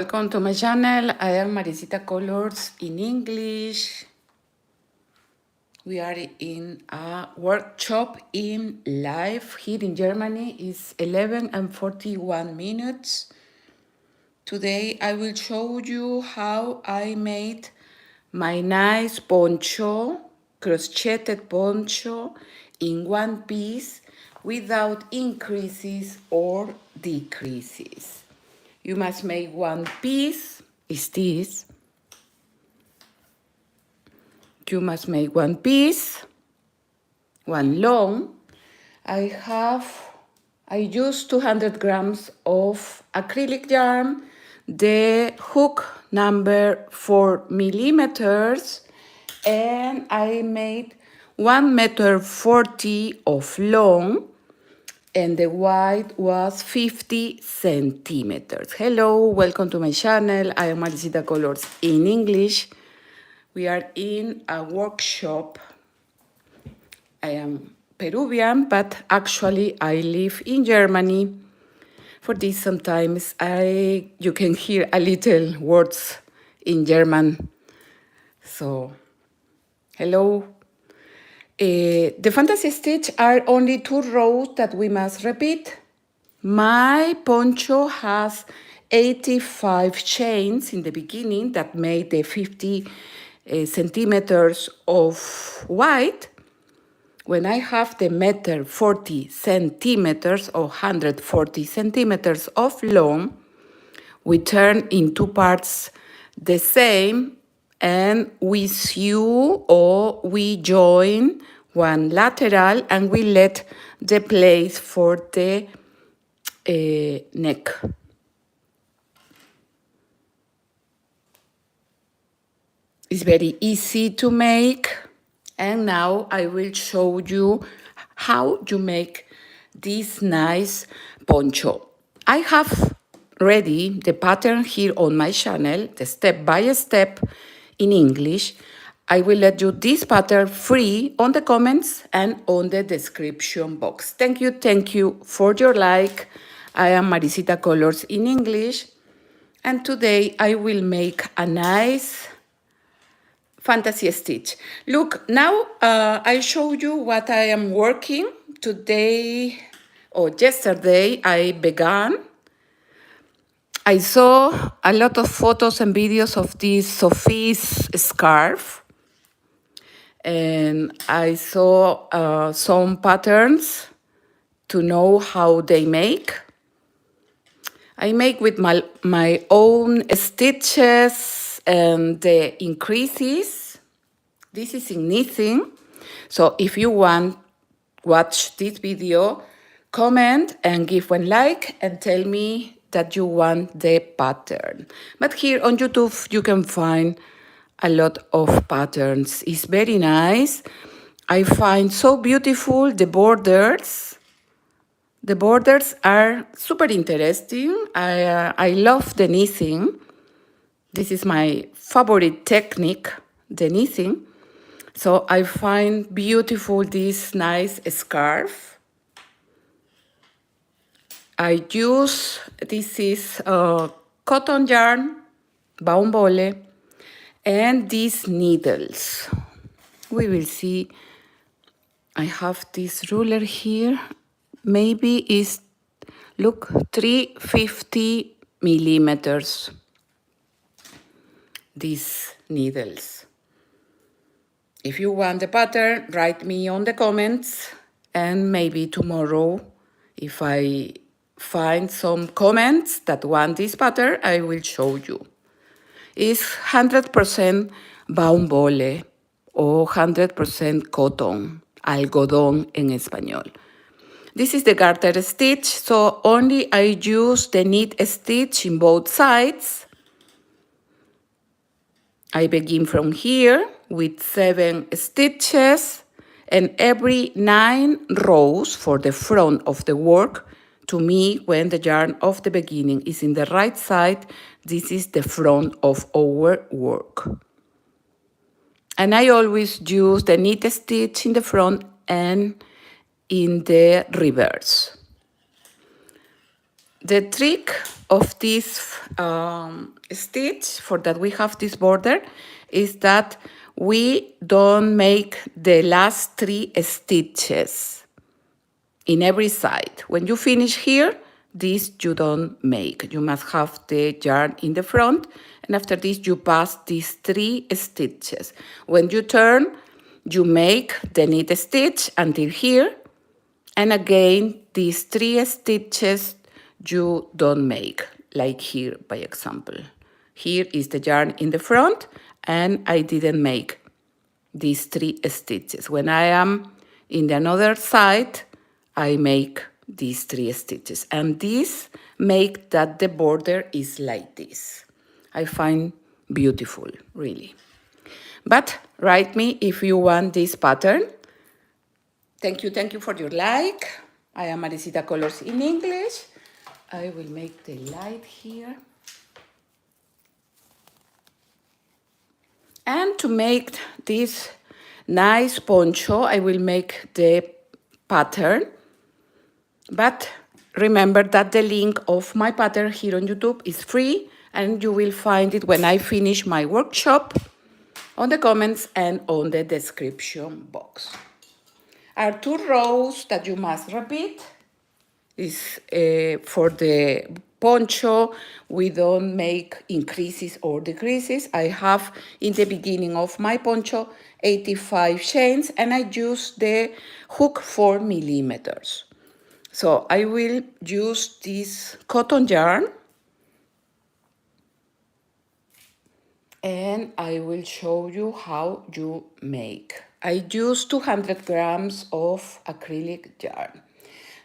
Welcome to my channel. I am Maricita Colors in English. We are in a workshop in live here in Germany. It's 11:41. Today I will show you how I made my nice poncho, crocheted poncho in one piece without increases or decreases. You must make one piece, is this. You must make one piece, one long. I use 200 grams of acrylic yarn, the hook number 4 millimeters, and I made 1.40 m of long, and the wide was 50 centimeters. Hello, welcome to my channel. I am Maricita Colors in English. We are in a workshop. I am Peruvian, but actually I live in Germany. For this, sometimes you can hear a little words in German. So, hello. The fantasy stitch are only 2 rows that we must repeat. My poncho has 85 chains in the beginning that made the 50 centimeters of wide. When I have the 1.40 centimeters or 140 centimeters of long, we turn in 2 parts the same, and we sew or we join one lateral, and we let the place for the neck. It's very easy to make, and now I will show you how you make this nice poncho. I have ready the pattern here on my channel, the step by step in English. I will let you this pattern free on the comments and on the description box. Thank you for your like. I am Maricita Colors in English, and today I will make a nice fantasy stitch. Look, now I show you what I am working. Today or yesterday I began. I saw a lot of photos and videos of this Sophie's scarf, and I saw some patterns to know how they make. I make with my own stitches and the increases. This is in knitting. So if you want watch this video, comment and give one like and tell me that you want the pattern. But here on YouTube you can find a lot of patterns. It's very nice. I find so beautiful the borders. The borders are super interesting. I love the knitting. This is my favorite technique, the knitting. So I find beautiful this nice scarf. This is cotton yarn, baumbole, and these needles. We will see. I have this ruler here. Maybe it's, look, 350 millimeters. These needles. If you want the pattern, write me on the comments, and maybe tomorrow, if I find some comments that want this pattern, I will show you. It's 100% baumbole or 100% cotton, algodón en español. This is the garter stitch, so only I use the knit stitch in both sides. I begin from here with 7 stitches, and every 9 rows for the front of the work. To me, when the yarn of the beginning is in the right side, this is the front of our work. And I always use the knit stitch in the front and in the reverse. The trick of this stitch, for that we have this border, is that we don't make the last 3 stitches in every side. When you finish here, this you don't make. You must have the yarn in the front, and after this you pass these 3 stitches. When you turn, you make the knit stitch until here, and again these 3 stitches you don't make, like here by example. Here is the yarn in the front, and I didn't make these 3 stitches. When I am in the another side, I make these 3 stitches, and this make that the border is like this. I find beautiful, really. But write me if you want this pattern. Thank you for your like. I am Maricita Colors in English. I will make the light here. And to make this nice poncho, I will make the pattern. But remember that the link of my pattern here on YouTube is free, and you will find it when I finish my workshop on the comments and on the description box. Are 2 rows that you must repeat. Is for the poncho, we don't make increases or decreases. I have in the beginning of my poncho 85 chains, and I use the hook 4 millimeters. So I will use this cotton yarn, and I will show you how you make. I use 200 grams of acrylic yarn.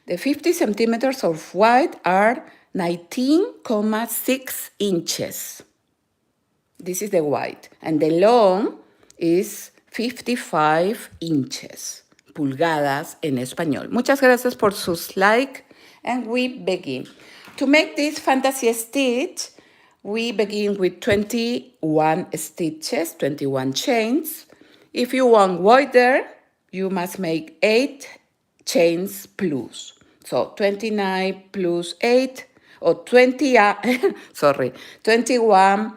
The 50 centimeters of wide are 19,6 inches. This is the wide. And the long is 55 inches. Pulgadas en español. Muchas gracias por sus like, and we begin. To make this fantasy stitch, we begin with 21 stitches, 21 chains. If you want wider, you must make 8 chains plus. So 29 plus 8, or 20, sorry, 21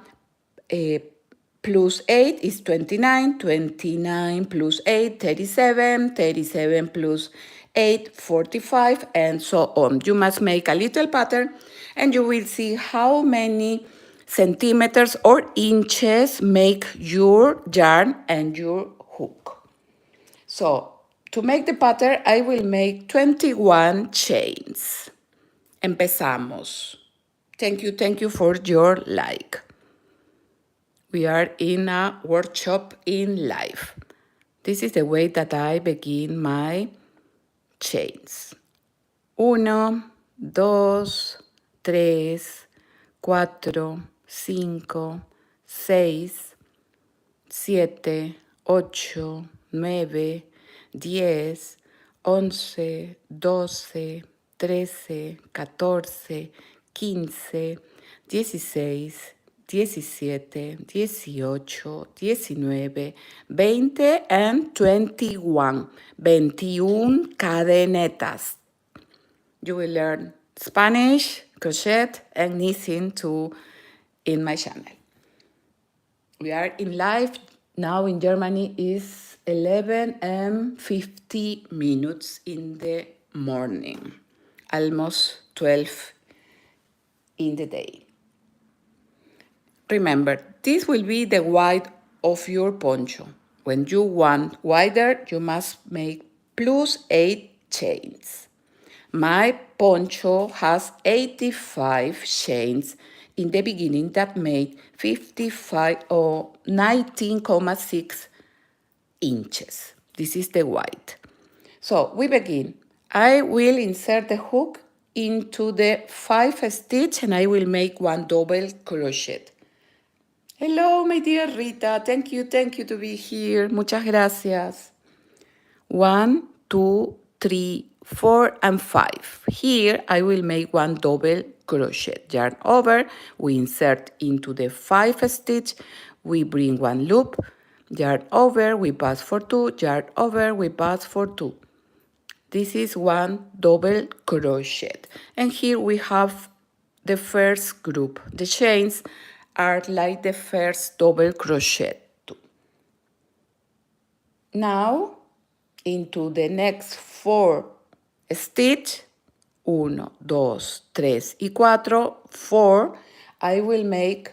plus 8 is 29, 29 plus 8, 37, 37 plus 8, 45, and so on. You must make a little pattern, and you will see how many centimeters or inches make your yarn and your hook. So, to make the pattern, I will make 21 chains. Empezamos. Thank you for your like. We are in a workshop in live. This is the way that I begin my chains. 1, 2, 3, 4, 5, 6, 7, 8, 9, 10, 11, 12, 13, 14, 15, 16, 17, 18, 19, 20, and 21. 21 cadenetas. You will learn Spanish, crochet, and knitting too in my channel. We are in live now in Germany. Is 11 and 50 minutes in the morning, almost 12 in the day. Remember, this will be the wide of your poncho. When you want wider, you must make plus 8 chains. My poncho has 85 chains in the beginning that make 55 or 19,6 inches. This is the wide. So we begin. I will insert the hook into the 5 stitch, and I will make 1 double crochet. Hello, my dear Rita. Thank you to be here. Muchas gracias. 1, 2, 3, 4, and 5. Here I will make 1 double crochet. Yarn over, we insert into the 5 stitch, we bring 1 loop, yarn over, we pass for 2, yarn over, we pass for 2. This is 1 double crochet. And here we have the first group. The chains are like the first double crochet. Now, into the next 4 stitch, 1, 2, 3 y 4, 4, I will make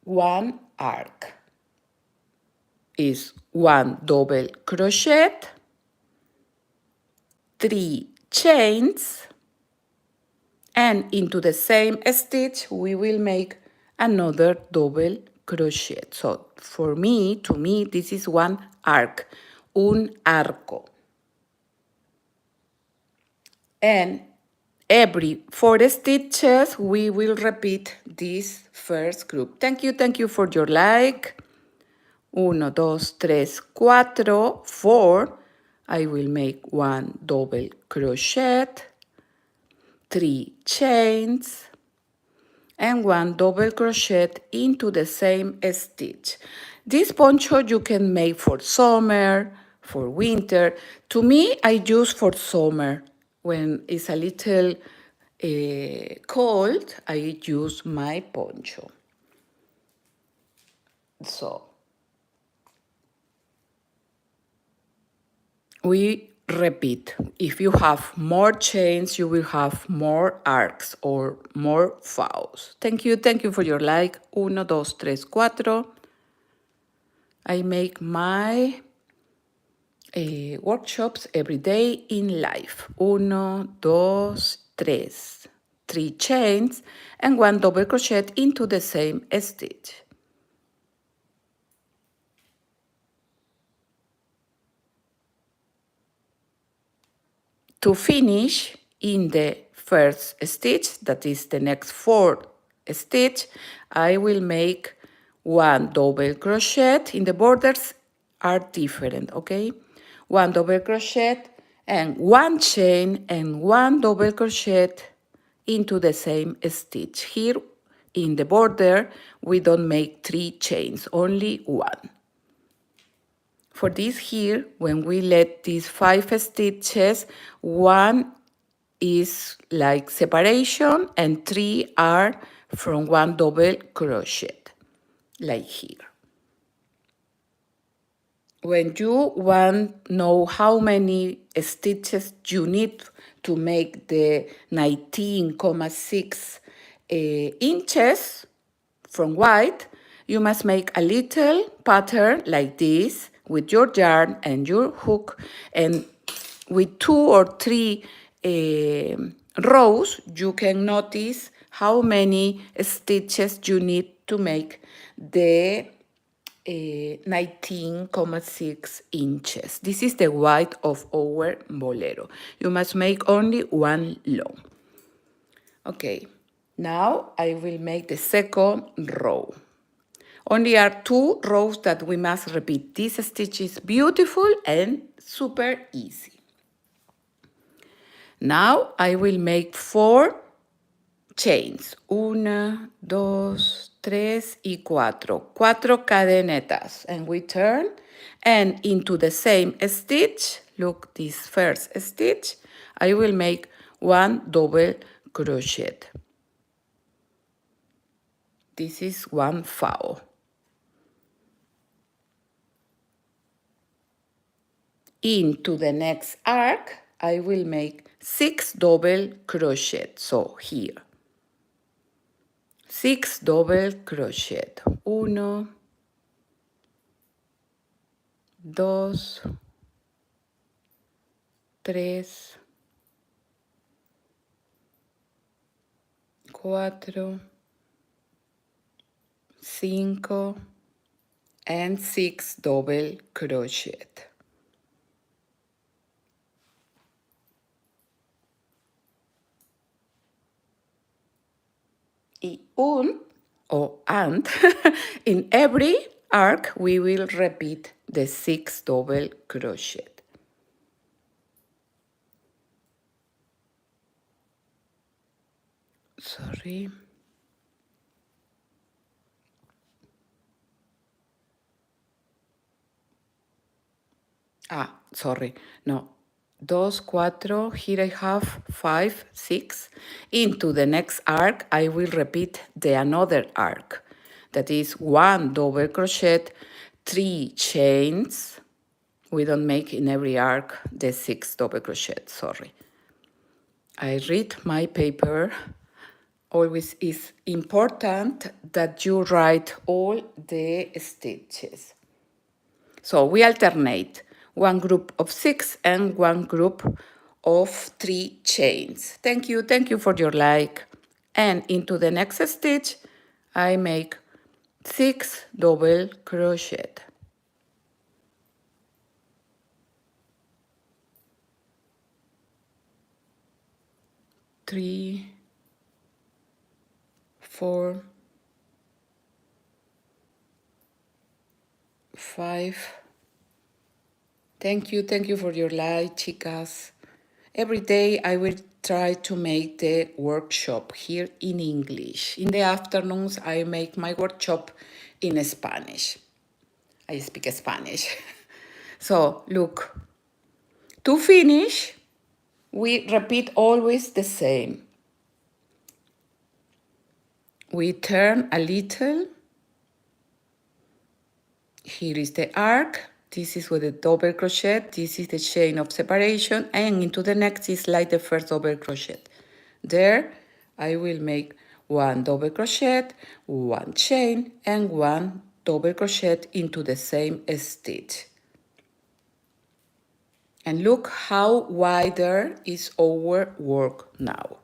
1 arc. Is 1 double crochet, 3 chains, and into the same stitch we will make another double crochet. So to me, this is 1 arc, un arco. And every 4 stitches we will repeat this first group. Thank you for your like. 1, 2, 3, 4, 4. I will make 1 double crochet, 3 chains, and 1 double crochet into the same stitch. This poncho you can make for summer, for winter. To me, I use for summer. When it's a little cold, I use my poncho. So, we repeat. If you have more chains, you will have more arcs or more fouls. Thank you for your like. 1, 2, 3, 4. I make my workshops every day in life. 1, 2, 3. 3 chains and 1 double crochet into the same stitch. To finish in the first stitch, that is the next 4 stitch, I will make 1 double crochet. In the borders are different, okay? 1 double crochet and 1 chain and 1 double crochet into the same stitch. Here in the border we don't make 3 chains, only 1. For this here, when we let these 5 stitches, 1 is like separation and 3 are from 1 double crochet, like here. When you want to know how many stitches you need to make the 19.6 inches from white, you must make a little pattern like this with your yarn and your hook, and with 2 or 3 rows you can notice how many stitches you need to make the 19.6 inches. This is the white of our bolero. You must make only 1 long. Okay, now I will make the second row. Only are 2 rows that we must repeat. This stitch is beautiful and super easy. Now I will make 4 chains. 1, 2, 3 y 4. 4 cadenetas. And we turn and into the same stitch, look this first stitch, I will make 1 double crochet. This is 1 foul. Into the next arc, I will make 6 double crochet. So here, 6 double crochet. 1, 2, 3, 4, 5, and 6 double crochet. And in every arc we will repeat the 6 double crochet. Sorry. Sorry, no, dos, cuatro. Here I have 5, 6. Into the next arc, I will repeat the another arc. That is 1 double crochet, 3 chains. We don't make in every arc the 6 double crochet, sorry. I read my paper. Always is important that you write all the stitches. So we alternate one group of 6 and one group of 3 chains. Thank you for your like. And into the next stitch, I make 6 double crochet. 3, 4, 5. Thank you for your like, chicas. Every day I will try to make the workshop here in English. In the afternoons, I make my workshop in Spanish. I speak Spanish. So, look, to finish, we repeat always the same. We turn a little. Here is the arc. This is with the double crochet. This is the chain of separation. And into the next is like the first double crochet. There, I will make 1 double crochet, 1 chain, and 1 double crochet into the same stitch. And look how wider is our work now.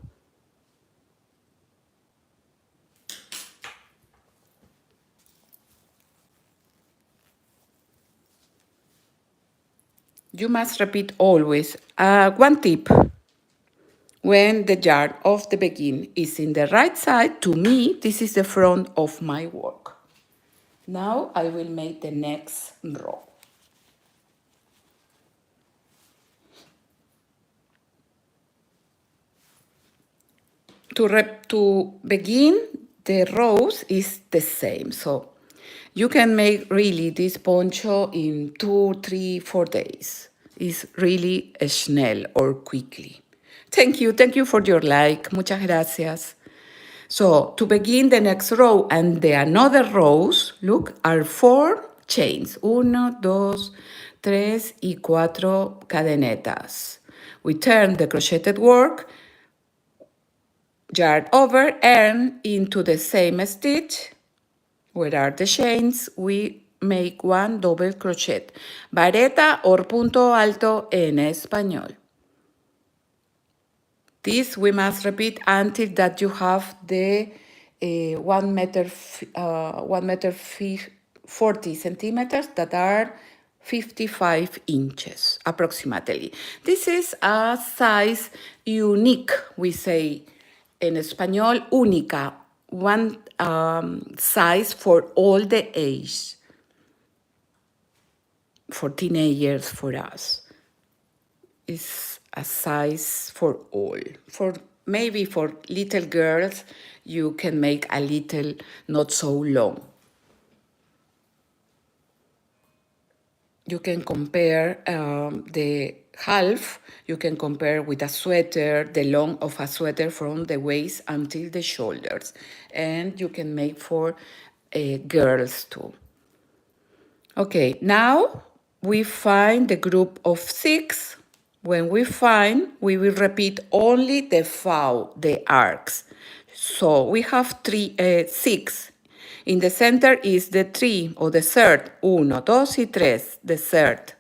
You must repeat always. One tip. When the yarn of the begin is in the right side, to me, this is the front of my work. Now I will make the next row. To begin, the rows is the same. So you can make really this poncho in 2, 3, 4 days. It's really schnell or quickly. Thank you for your like. Muchas gracias. So to begin the next row and the another rows, look, are 4 chains. 1, 2, 3 y 4 cadenetas. We turn the crocheted work, yarn over and into the same stitch. Where are the chains? We make 1 double crochet. Vareta or punto alto en español. This we must repeat until that you have the 1 meter 40 centimeters that are 55 inches approximately. This is a size unique, we say en español, única, one size for all the age, for teenagers, for us. Is a size for all. For maybe for little girls, you can make a little not so long. You can compare the half, you can compare with a sweater, the long of a sweater from the waist until the shoulders. And you can make for girls too. Okay, now we find the group of 6. When we find, we will repeat only the foul, the arcs. So we have 6. In the center is the 3 or the third. 1, 2 y 3, the third.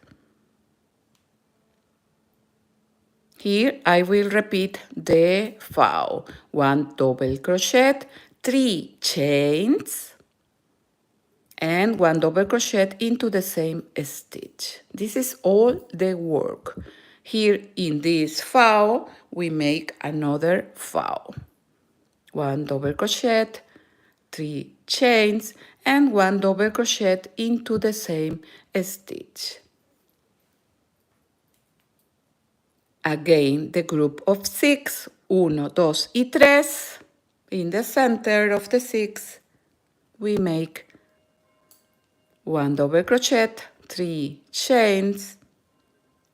Here I will repeat the foul. 1 double crochet, 3 chains, and 1 double crochet into the same stitch. This is all the work. Here in this foul, we make another foul. 1 double crochet, 3 chains, and 1 double crochet into the same stitch. Again, the group of 6, 1, 2 y 3. In the center of the 6, we make 1 double crochet, 3 chains,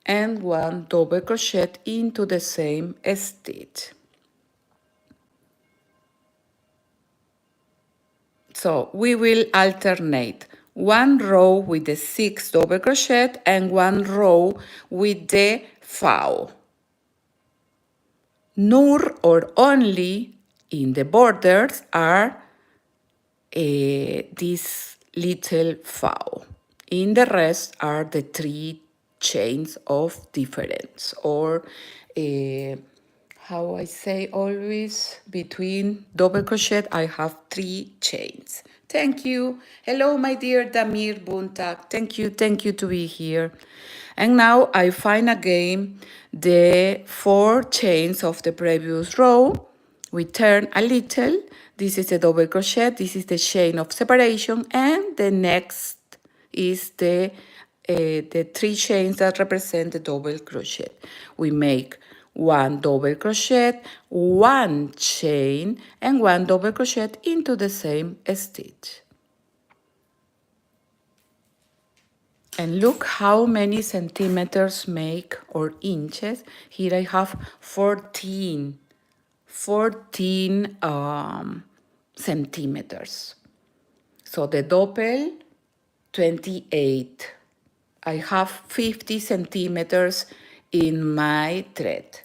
and 1 double crochet into the same stitch. So we will alternate 1 row with the 6 double crochet and 1 row with the 5. Nur or only in the borders are this little 5. In the rest are the 3 chains of difference, or how I say always, between double crochet I have 3 chains. Thank you. Hello, my dear Damir Buntak. Thank you to be here. And now I find again the 4 chains of the previous row. We turn a little. This is the double crochet. This is the chain of separation, and the next is the 3 chains that represent the double crochet. We make 1 double crochet, 1 chain, and 1 double crochet into the same stitch. And look how many centimeters make, or inches. Here I have 14 centimeters. So the double, 28. I have 50 centimeters in my thread.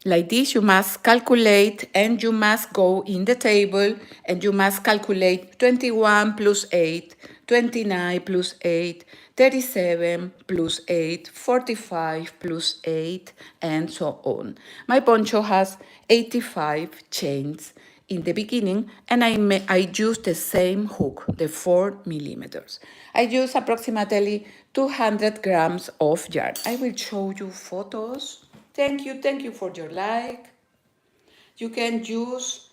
Like this, you must calculate, and you must go in the table and you must calculate 21 plus 8, 29 plus 8, 37 plus 8, 45 plus 8, and so on. My poncho has 85 chains in the beginning, and I use the same hook, the 4 millimeters. I use approximately 200 grams of yarn. I will show you photos. Thank you for your like. You can use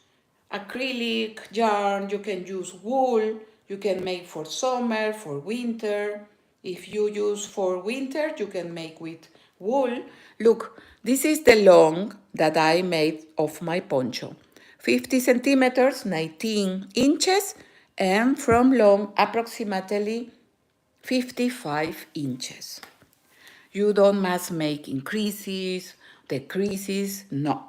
acrylic yarn, you can use wool, you can make for summer, for winter. If you use for winter, you can make with wool. Look, this is the long that I made of my poncho. 50 centimeters, 19 inches, and from long approximately 55 inches. You don't must make increases, decreases, no.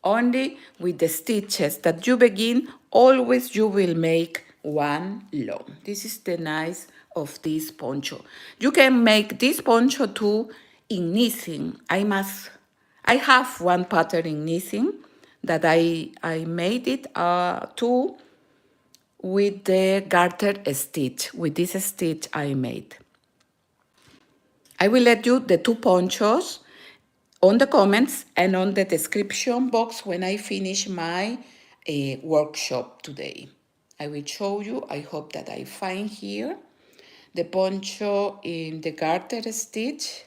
Only with the stitches that you begin, always you will make 1 long. This is the nice of this poncho. You can make this poncho too in knitting. I have one pattern in knitting that I made it too with the garter stitch, with this stitch I made. I will let you the 2 ponchos on the comments and on the description box when I finish my workshop today. I will show you, I hope that I find here, the poncho in the garter stitch.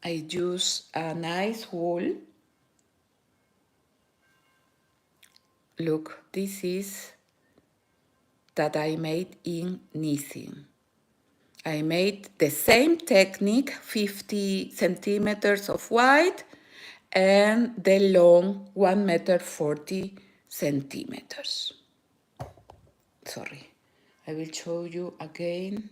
I use a nice wool. Look, this is that I made in knitting. I made the same technique, 50 centimeters of wide and the long 1 meter 40 centimeters. Sorry, I will show you again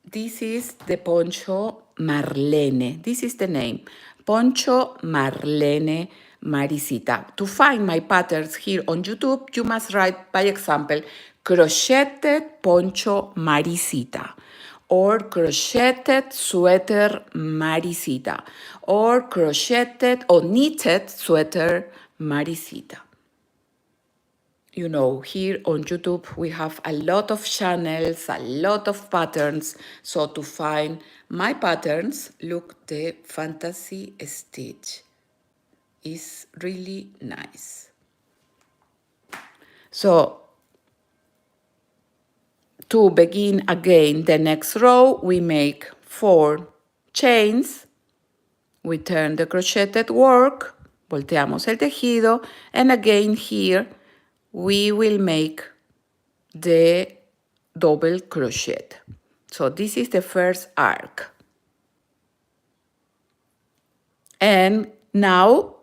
this is the Poncho Marlene. This is the name, Poncho Marlene Maricita. To find my patterns here on YouTube, you must write, by example, crocheted Poncho Maricita, or crocheted sweater Maricita, or crocheted or knitted sweater Maricita. You know, here on YouTube, we have a lot of channels, a lot of patterns. So to find my patterns, look, the fantasy stitch is really nice. So to begin again the next row, we make 4 chains. We turn the crocheted work, volteamos el tejido, and again here, we will make the double crochet. So this is the first arc. And now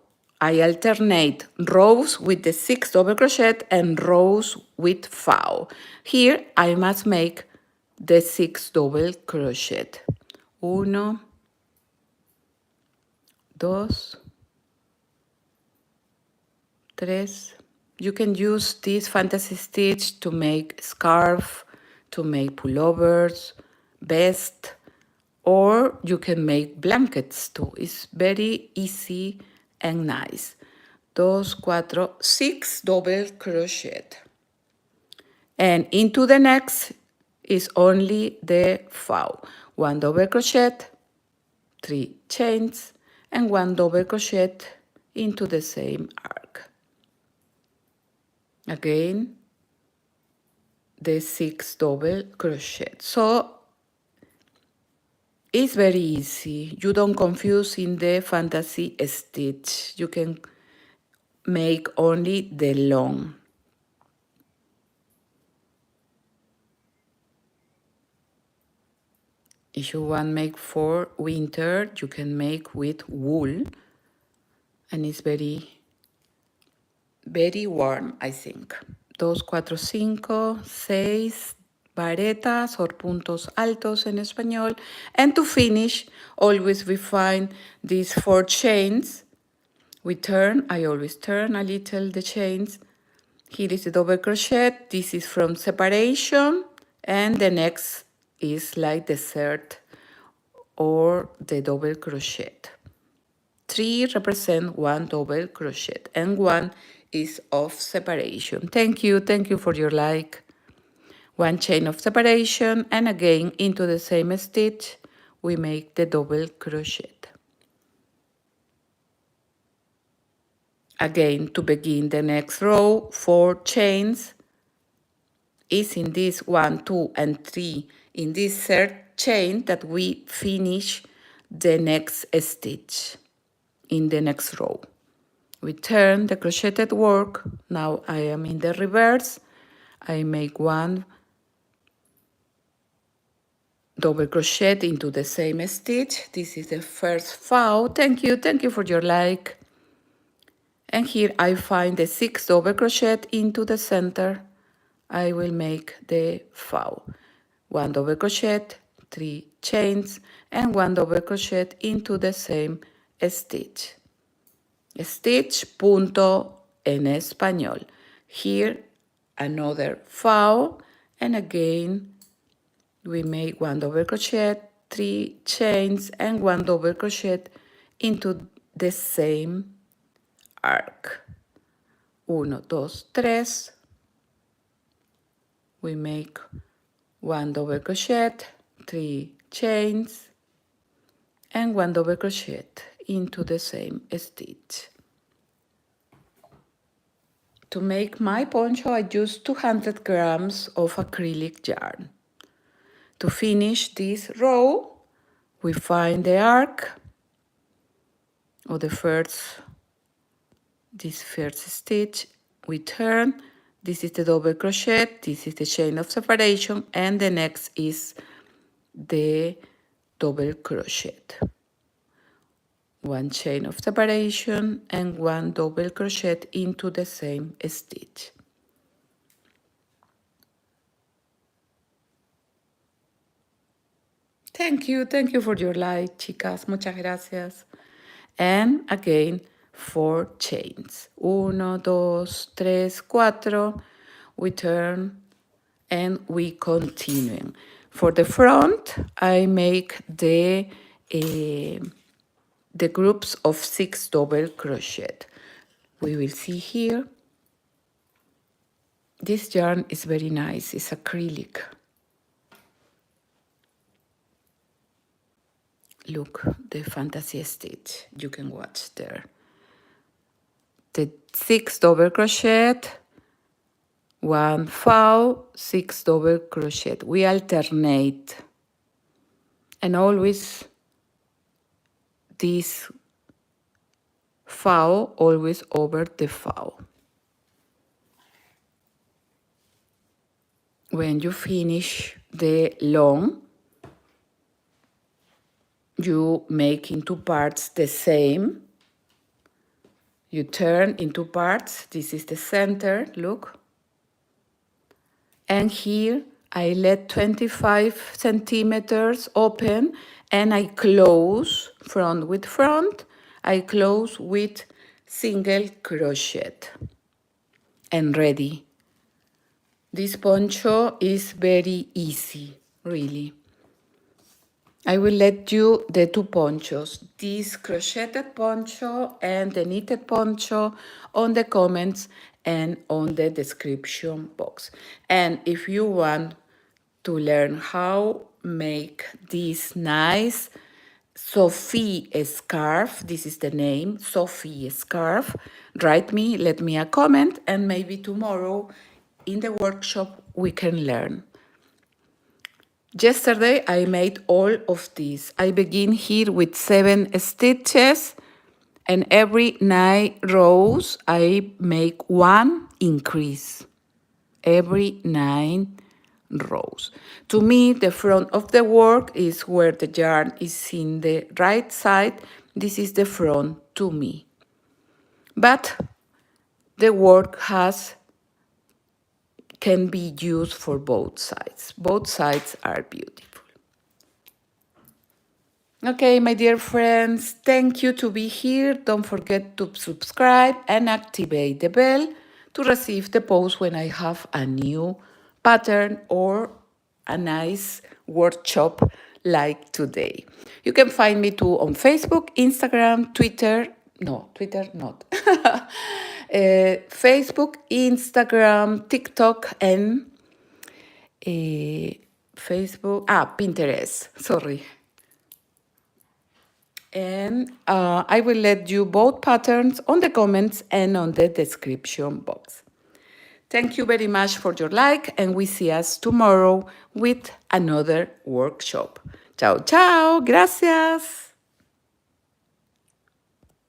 I alternate rows with the 6 double crochet and rows with foul. Here I must make the 6 double crochet. 1, 2, 3. You can use this fantasy stitch to make scarf, to make pullovers, vest, or you can make blankets too. It's very easy and nice. 2, 4, 6 double crochet. And into the next is only the foul. 1 double crochet, 3 chains, and 1 double crochet into the same arc. Again, the 6 double crochet. So it's very easy. You don't confuse in the fantasy stitch. You can make only the long. If you want to make for winter, you can make with wool. And it's very warm, I think. 2, 4, 5, 6 varetas or puntos altos en español. And to finish, always we find these 4 chains. We turn, I always turn a little the chains. Here is the double crochet. This is from separation. And the next is like the third or the double crochet. 3 represent 1 double crochet and 1 is of separation. Thank you for your like. 1 chain of separation and again into the same stitch we make the double crochet. Again, to begin the next row, 4 chains is in this 1, 2, and 3 in this third chain that we finish the next stitch in the next row. We turn the crocheted work. Now I am in the reverse. I make 1 double crochet into the same stitch. This is the first foul. Thank you for your like. And here I find the 6 double crochet into the center. I will make the foul. 1 double crochet, 3 chains, and 1 double crochet into the same stitch. Stitch, punto en español. Here, another foul, and again, we make 1 double crochet, 3 chains, and 1 double crochet into the same arc. 1, 2, 3. We make 1 double crochet, 3 chains, and 1 double crochet into the same stitch. To make my poncho, I use 200 grams of acrylic yarn. To finish this row, we find the arc of this first stitch. We turn. This is the double crochet. This is the chain of separation, and the next is the double crochet. 1 chain of separation and 1 double crochet into the same stitch. Thank you for your like, chicas. Muchas gracias. And again, 4 chains. 1, 2, 3, 4. We turn and we continue. For the front, I make the groups of 6 double crochet. We will see here. This yarn is very nice. It's acrylic. Look, the fantasy stitch. You can watch there. The 6 double crochet, 1 foul, 6 double crochet. We alternate. And always this foul always over the foul. When you finish the long, you make into parts the same. You turn in two parts. This is the center, look. And here I let 25 centimeters open and I close front with front. I close with single crochet and ready. This poncho is very easy, really. I will let you the two ponchos, this crocheted poncho and the knitted poncho, on the comments and on the description box. And if you want to learn how make this nice Sophie scarf, this is the name, Sophie scarf, write me, let me a comment, and maybe tomorrow in the workshop we can learn. Yesterday I made all of these. I begin here with 7 stitches, and every 9 rows I make 1 increase. Every 9 rows. To me, the front of the work is where the yarn is in the right side. This is the front to me. But the work can be used for both sides. Both sides are beautiful. Okay, my dear friends, thank you to be here. Don't forget to subscribe and activate the bell to receive the post when I have a new pattern or a nice workshop like today. You can find me too on Facebook, Instagram, Twitter. No, Twitter not. Facebook, Instagram, TikTok, and Pinterest. Sorry. And I will let you both patterns on the comments and on the description box. Thank you very much for your like, and we see us tomorrow with another workshop. Ciao, ciao, gracias.